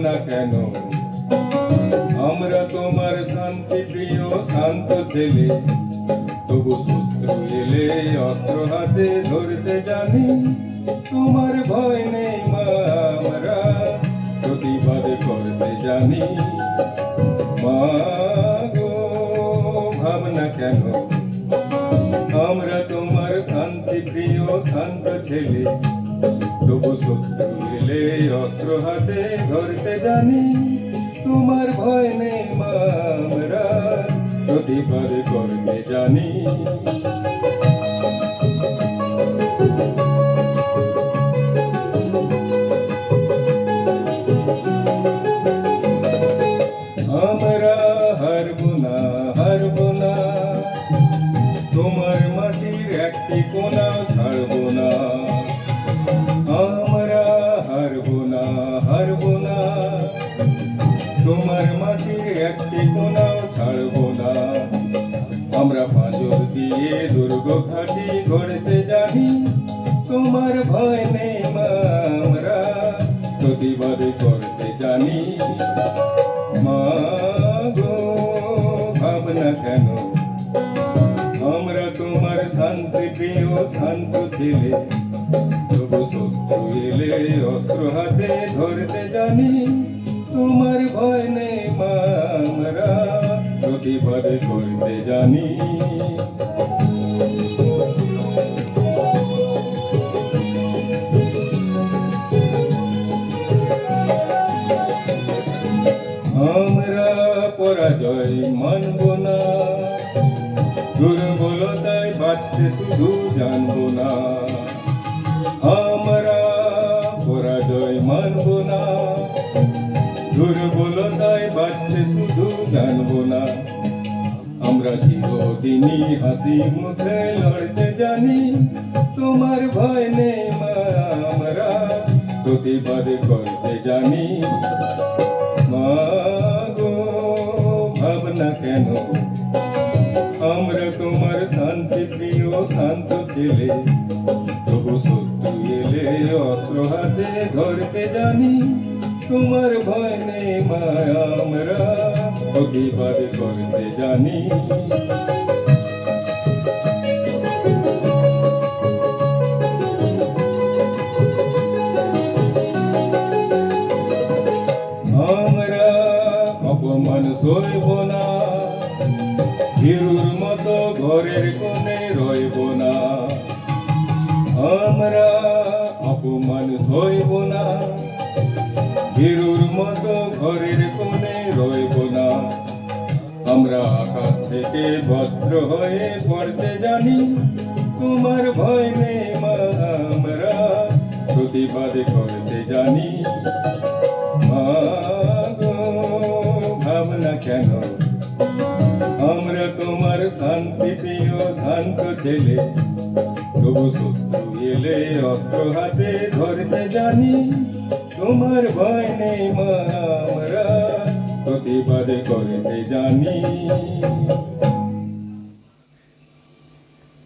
না কেন? আমরা তোমার শান্তি প্রিয় শান্ত ছেলে, তবু শত্রু এলে অস্ত্র হাতে ধরতে জানি। তোমার ভয় নেই মা, আমরা প্রতিবাদ করতে জানি। মা গো, ভাবনা কেন? আমরা তোমার শান্তি প্রিয় শান্ত ছেলে, তবু শত্রু এলে অস্ত্র হাতে ধরতে জানি। তোমার ভয় নেই মা, আমরা প্রতিবাদ করতে জানি। আমরা হারবো না, হারবো না, তোমার মাটির একটি কোনাও ছাড়বো না। আমরা হারবো না, হারবো না, তোমার মাটির একটি কোনাও ছাড়বো না। আমরা পাঁজর দিয়ে দুর্গ ঘাটি গড়তে জানি। তোমার ভয় নেই মা, আমরা প্রতিবাদ করতে জানি। মা গো, ভাবনা কেন? আমরা তোমার শান্তি প্রিয় শান্ত ছেলে, তবু শত্রু এলে অস্ত্র হাতে ধরতে জানি। তোমার ভয় নেই মা, আমরা প্রতিবাদ করতে জানি। আমরা পরাজয় মানব না, দুর্বলতায় বাঁচতে শুধু জানব না। আমরা পরাজয় মানব না, দুর্বলতায় বাঁচতে শুধু জানব না। আমরা চিরদিনই হাসি মুখে লড়তে জানি। তোমার ভয় নেই মা, আমরা প্রতিবাদ করতে জানি। মা গো, ভাবনা কেন? আমরা তোমার শান্তি প্রিয় শান্ত ছেলে, তবু শত্রু এলে অস্ত্র হাতে ধরতে জানি। তোমার ভয় নেই মা, আমরা প্রতিবাদ করতে জানি। আমরা অপমান সইব না, ভীরুর মতো ঘরের কোণে রইব না। আমরা অপমান সইব না, ভীরুর মতো ঘরের কোণে রইব না। আমরা আকাশ থেকে ভদ্র হয়ে পড়তে জানি। তোমার ভয় নেই মা, আমরা প্রতিবাদ করতে জানি। মা গো, ভাবনা কেন? আমরা তোমার শান্তি প্রিয় শান্ত ছেলে, তবু শত্রু এলে অস্ত্র হাতে ধরতে জানি। তোমার ভয় নেই মা, আমরা প্রতিবাদ করতে জানি।